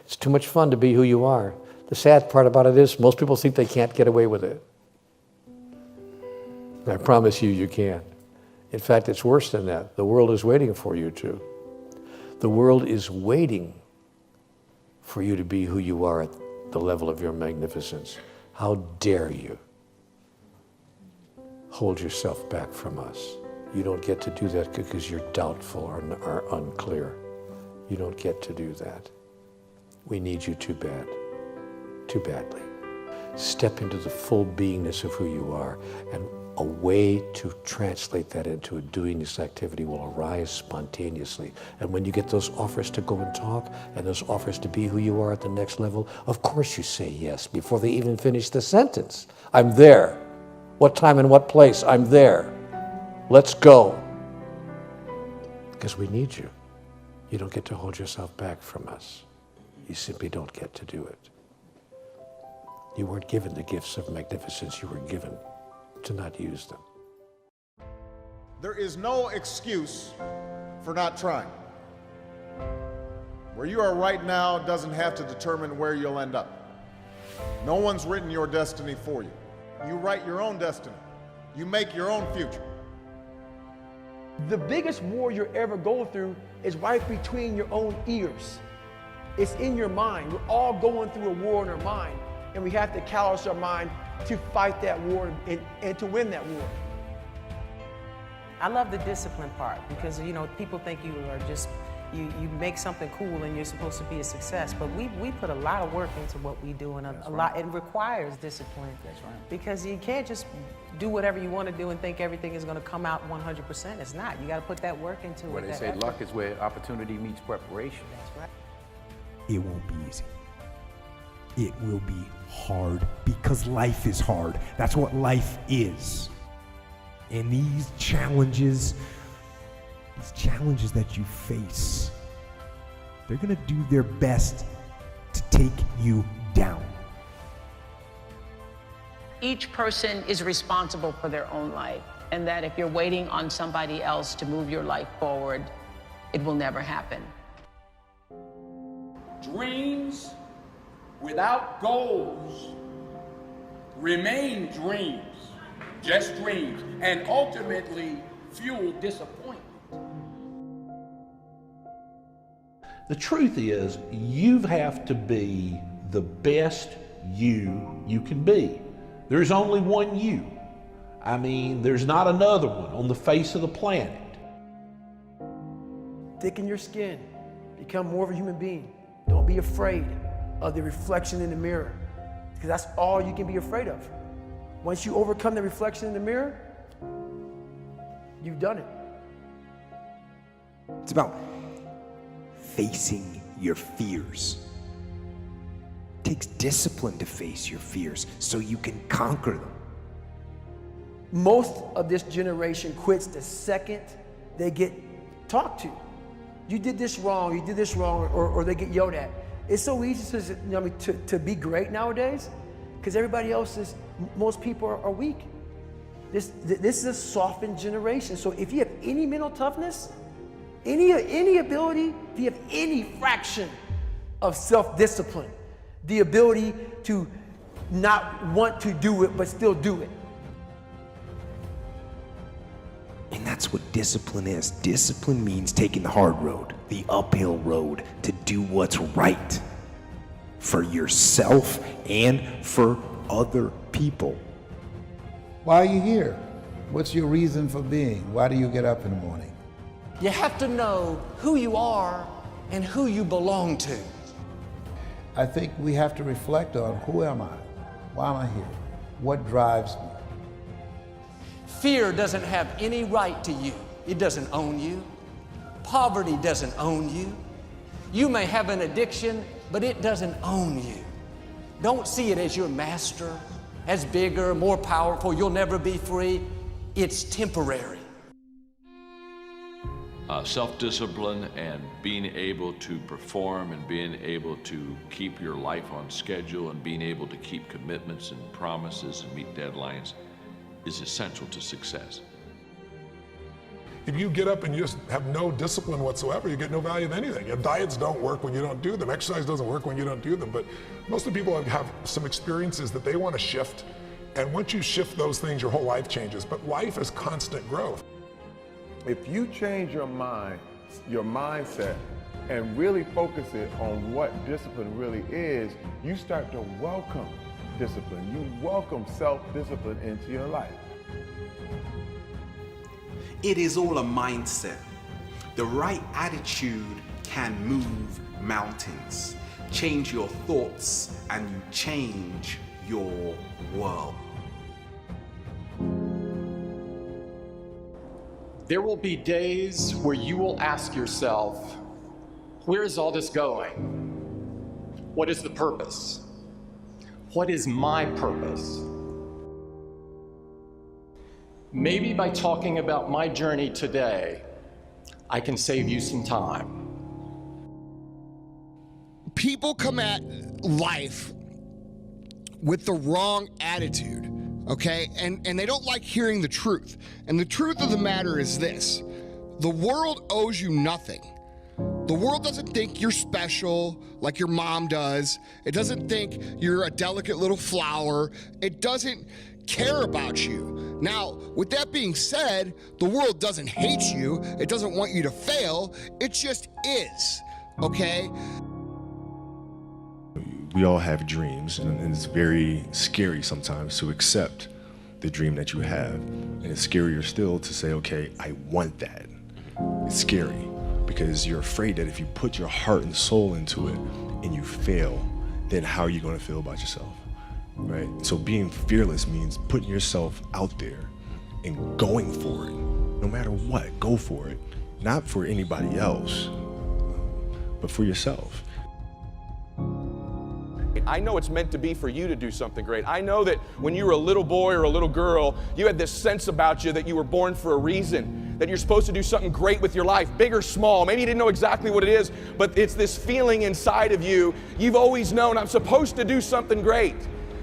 It's too much fun to be who you are. The sad part about it is most people think they can't get away with it. I promise you, you can. In fact, it's worse than that. The world is waiting for you to. The world is waiting for you to be who you are at the level of your magnificence. How dare you hold yourself back from us? You don't get to do that because you're doubtful or unclear. You don't get to do that. We need you too bad, too badly. Step into the full beingness of who you are, and a way to translate that into a doing this activity will arise spontaneously. And when you get those offers to go and talk and those offers to be who you are at the next level, of course you say yes before they even finish the sentence. I'm there. What time and what place? I'm there. Let's go. Because we need you. You don't get to hold yourself back from us. You simply don't get to do it. You weren't given the gifts of magnificence. You were given to not use them. There is no excuse for not trying. Where you are right now doesn't have to determine where you'll end up. No one's written your destiny for you. You write your own destiny. You make your own future. The biggest war you're ever going through is right between your own ears. It's in your mind. We're all going through a war in our mind, and we have to callous our mind to fight that war and to win that war. I love the discipline part because, people think you are just, you make something cool and you're supposed to be a success, but we put a lot of work into what we do, and a lot, it requires discipline. That's right. Because you can't just do whatever you want to do and think everything is going to come out 100%. It's not. You got to put that work into it. Well, they say effort. luck is where opportunity meets preparation. That's right. It won't be easy. It will be hard because life is hard. That's what life is. And these challenges that you face, they're gonna do their best to take you down. Each person is responsible for their own life, and that if you're waiting on somebody else to move your life forward, it will never happen. Dreams without goals remain dreams, just dreams, and ultimately fuel disappointment. The truth is, you have to be the best you can be. There's only one you. I mean, there's not another one on the face of the planet. Thicken your skin. Become more of a human being. Don't be afraid of the reflection in the mirror, because that's all you can be afraid of. Once you overcome the reflection in the mirror, you've done it. It's about facing your fears. It takes discipline to face your fears so you can conquer them. Most of this generation quits the second they get talked to. You did this wrong, or they get yelled at. It's so easy to be great nowadays because everybody else is, most people are weak. This is a softened generation. So if you have any mental toughness, any ability, if you have any fraction of self-discipline, the ability to not want to do it but still do it. And that's what discipline is. Discipline means taking the hard road, the uphill road, to do what's right for yourself and for other people. Why are you here? What's your reason for being? Why do you get up in the morning? You have to know who you are and who you belong to. I think we have to reflect on who am I? Why am I here? What drives me? Fear doesn't have any right to you. It doesn't own you. Poverty doesn't own you. You may have an addiction, but it doesn't own you. Don't see it as your master, as bigger, more powerful. You'll never be free. It's temporary. Self-discipline and being able to perform and being able to keep your life on schedule and being able to keep commitments and promises and meet deadlines is essential to success. If you get up and you just have no discipline whatsoever, you get no value of anything. Your diets don't work when you don't do them. Exercise doesn't work when you don't do them. But most of the people have some experiences that they want to shift. And once you shift those things, your whole life changes. But life is constant growth. If you change your mindset, and really focus it on what discipline really is, you start to welcome discipline. You welcome self-discipline into your life. It is all a mindset. The right attitude can move mountains. Change your thoughts and you change your world. There will be days where you will ask yourself, where is all this going? What is the purpose? What is my purpose? Maybe by talking about my journey today, I can save you some time. People come at life with the wrong attitude, okay? And they don't like hearing the truth. And the truth of the matter is this: the world owes you nothing. The world doesn't think you're special like your mom does. It doesn't think you're a delicate little flower. It doesn't care about you. Now, with that being said, the world doesn't hate you. It doesn't want you to fail. It just is, okay? We all have dreams, and it's very scary sometimes to accept the dream that you have. And it's scarier still to say, okay, I want that. It's scary because you're afraid that if you put your heart and soul into it and you fail, then how are you going to feel about yourself, right? So being fearless means putting yourself out there and going for it. No matter what, go for it. Not for anybody else, but for yourself. I know it's meant to be for you to do something great. I know that when you were a little boy or a little girl, you had this sense about you that you were born for a reason, that you're supposed to do something great with your life, big or small. Maybe you didn't know exactly what it is, but it's this feeling inside of you. You've always known, I'm supposed to do something great.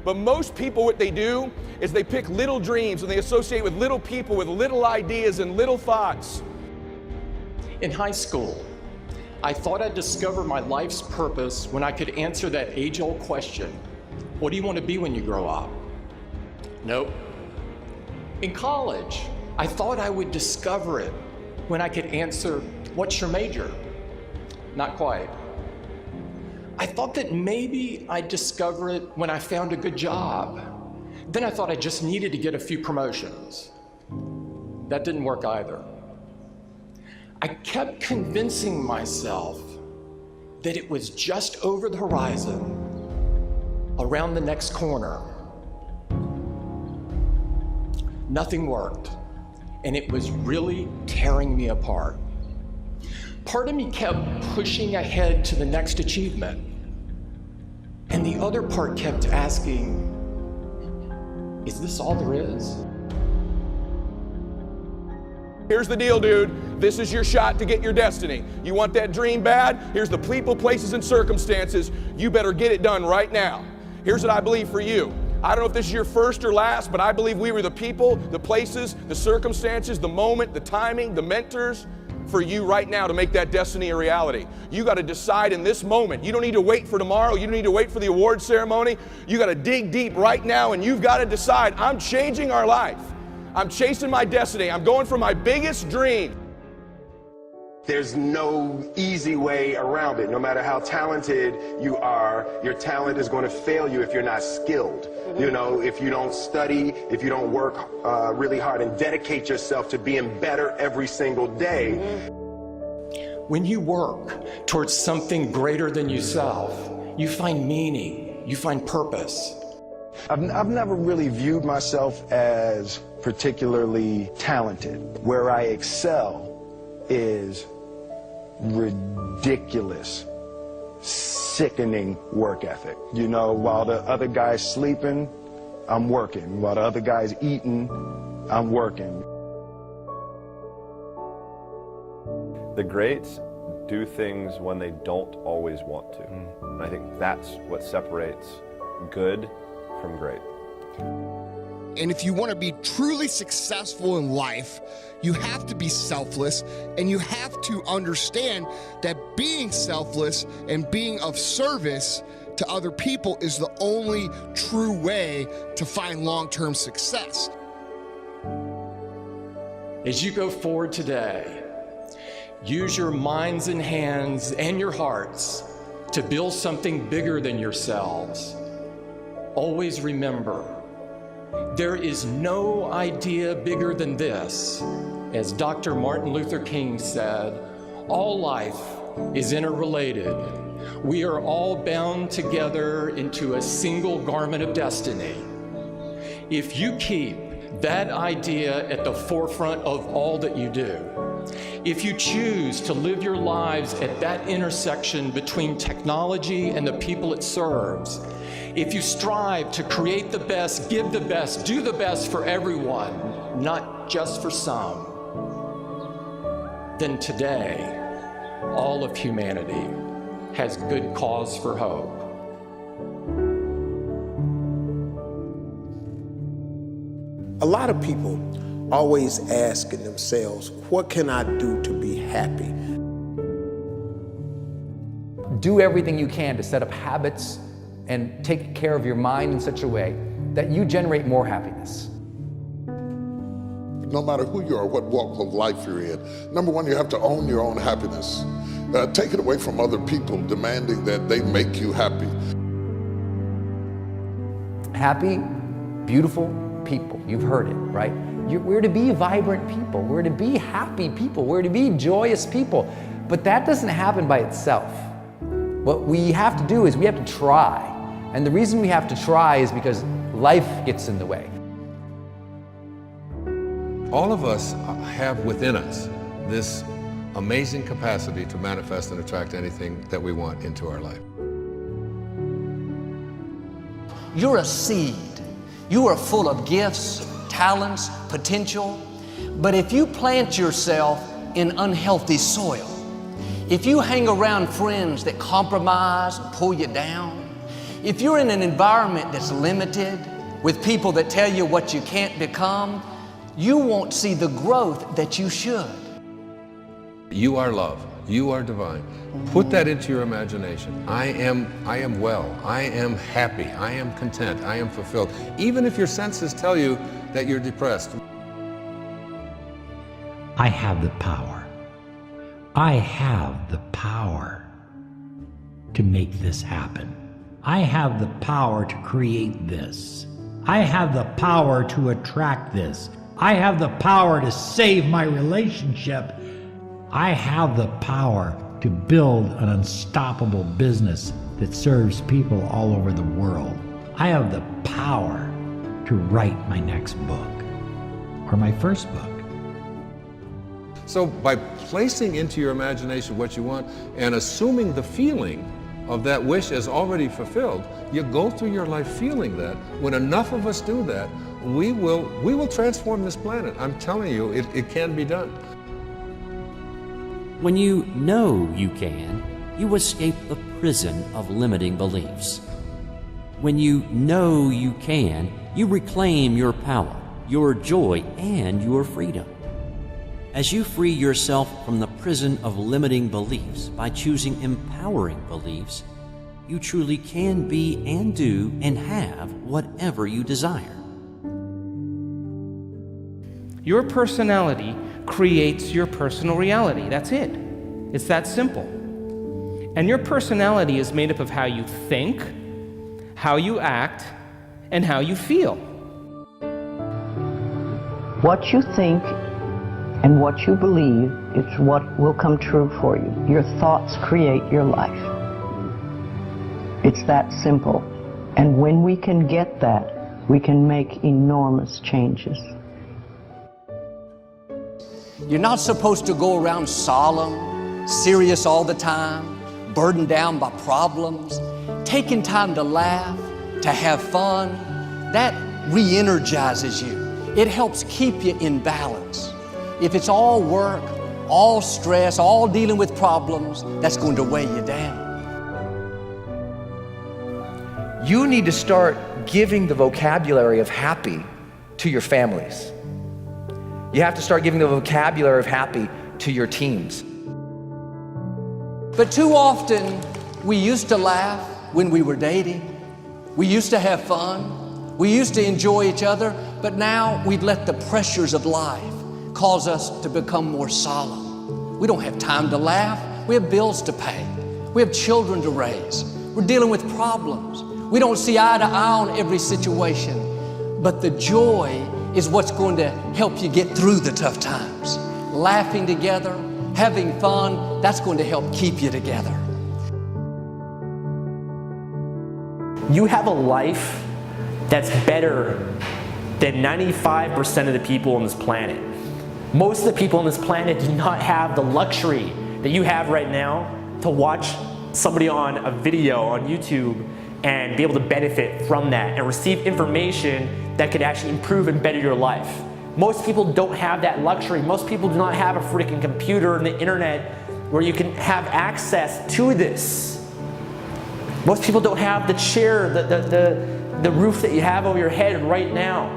But most people, what they do is they pick little dreams and they associate with little people with little ideas and little thoughts. In high school, I thought I'd discover my life's purpose when I could answer that age-old question, what do you want to be when you grow up? Nope. In college, I thought I would discover it when I could answer, what's your major? Not quite. I thought that maybe I'd discover it when I found a good job. Then I thought I just needed to get a few promotions. That didn't work either. I kept convincing myself that it was just over the horizon, around the next corner. Nothing worked, and it was really tearing me apart. Part of me kept pushing ahead to the next achievement, and the other part kept asking, is this all there is? Here's the deal, dude. This is your shot to get your destiny. You want that dream bad? Here's the people, places, and circumstances. You better get it done right now. Here's what I believe for you. I don't know if this is your first or last, but I believe we were the people, the places, the circumstances, the moment, the timing, the mentors for you right now to make that destiny a reality. You got to decide in this moment. You don't need to wait for tomorrow. You don't need to wait for the award ceremony. You got to dig deep right now, and you've got to decide, I'm changing our life. I'm chasing my destiny. I'm going for my biggest dream. There's no easy way around it. No matter how talented you are, your talent is going to fail you if you're not skilled. You know, if you don't study, if you don't work really hard and dedicate yourself to being better every single day. When you work towards something greater than yourself, you find meaning, you find purpose. I've never really viewed myself as particularly talented. Where I excel is ridiculous, sickening work ethic. You know, while the other guy's sleeping, I'm working. While the other guy's eating, I'm working. The greats do things when they don't always want to. And I think that's what separates good from great. And if you want to be truly successful in life, you have to be selfless, and you have to understand that being selfless and being of service to other people is the only true way to find long-term success. As you go forward today, use your minds and hands and your hearts to build something bigger than yourselves. Always remember, there is no idea bigger than this. As Dr. Martin Luther King said, all life is interrelated. We are all bound together into a single garment of destiny. If you keep that idea at the forefront of all that you do, if you choose to live your lives at that intersection between technology and the people it serves, if you strive to create the best, give the best, do the best for everyone, not just for some, then today, all of humanity has good cause for hope. A lot of people always asking themselves, what can I do to be happy? Do everything you can to set up habits and take care of your mind in such a way that you generate more happiness. No matter who you are, what walk of life you're in, number one, you have to own your own happiness. Take it away from other people demanding that they make you happy. Happy, beautiful people. You've heard it, right? We're to be vibrant people. We're to be happy people. We're to be joyous people. But that doesn't happen by itself. What we have to do is we have to try. And the reason we have to try is because life gets in the way. All of us have within us this amazing capacity to manifest and attract anything that we want into our life. You're a seed. You are full of gifts, talents, potential. But if you plant yourself in unhealthy soil, if you hang around friends that compromise and pull you down, if you're in an environment that's limited with people that tell you what you can't become, you won't see the growth that you should. You are love. You are divine. Put that into your imagination. I am well. I am happy. I am content. I am fulfilled. Even if your senses tell you that you're depressed. I have the power. I have the power to make this happen. I have the power to create this. I have the power to attract this. I have the power to save my relationship. I have the power to build an unstoppable business that serves people all over the world. I have the power to write my next book or my first book. So by placing into your imagination what you want and assuming the feeling of that wish as already fulfilled, you go through your life feeling that. When enough of us do that, we will transform this planet. I'm telling you, it can be done. When you know you can, you escape the prison of limiting beliefs. When you know you can, you reclaim your power, your joy, and your freedom. As you free yourself from the prison of limiting beliefs by choosing empowering beliefs, you truly can be and do and have whatever you desire. Your personality creates your personal reality. That's it. It's that simple. And your personality is made up of how you think, how you act, and how you feel. What you think and what you believe is what will come true for you. Your thoughts create your life. It's that simple. And when we can get that, we can make enormous changes. You're not supposed to go around solemn, serious all the time, burdened down by problems. Taking time to laugh, to have fun, that re-energizes you. It helps keep you in balance. If it's all work, all stress, all dealing with problems, that's going to weigh you down. You need to start giving the vocabulary of happy to your families. You have to start giving the vocabulary of happy to your teams. But too often, we used to laugh when we were dating. We used to have fun. We used to enjoy each other, but now we've let the pressures of life cause us to become more solemn. We don't have time to laugh. We have bills to pay. We have children to raise. We're dealing with problems. We don't see eye to eye on every situation, but the joy is what's going to help you get through the tough times. Laughing together, having fun, that's going to help keep you together. You have a life that's better than 95% of the people on this planet. Most of the people on this planet do not have the luxury that you have right now to watch somebody on a video on YouTube and be able to benefit from that and receive information that could actually improve and better your life. Most people don't have that luxury. Most people do not have a freaking computer and the internet where you can have access to this. Most people don't have the chair, the roof that you have over your head right now.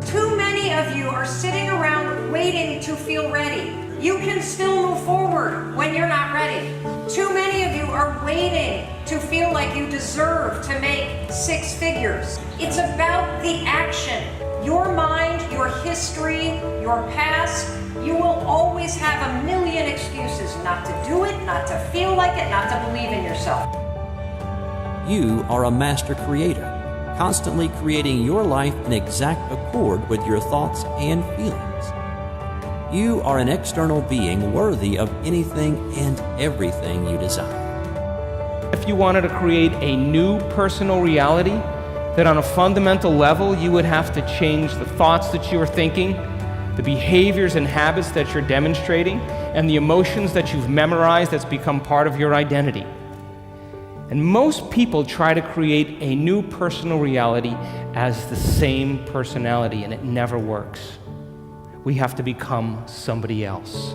Too many of you are sitting around waiting to feel ready. You can still move forward when you're not ready. Too many of you are waiting to feel like you deserve to make 6 figures. It's about the action. Your mind, your history, your past, you will always have a million excuses not to do it, not to feel like it, not to believe in yourself. You are a master creator, constantly creating your life in exact accord with your thoughts and feelings. You are an external being worthy of anything and everything you desire. If you wanted to create a new personal reality, that on a fundamental level you would have to change the thoughts that you are thinking, the behaviors and habits that you're demonstrating, and the emotions that you've memorized that's become part of your identity. And most people try to create a new personal reality as the same personality, and it never works. We have to become somebody else.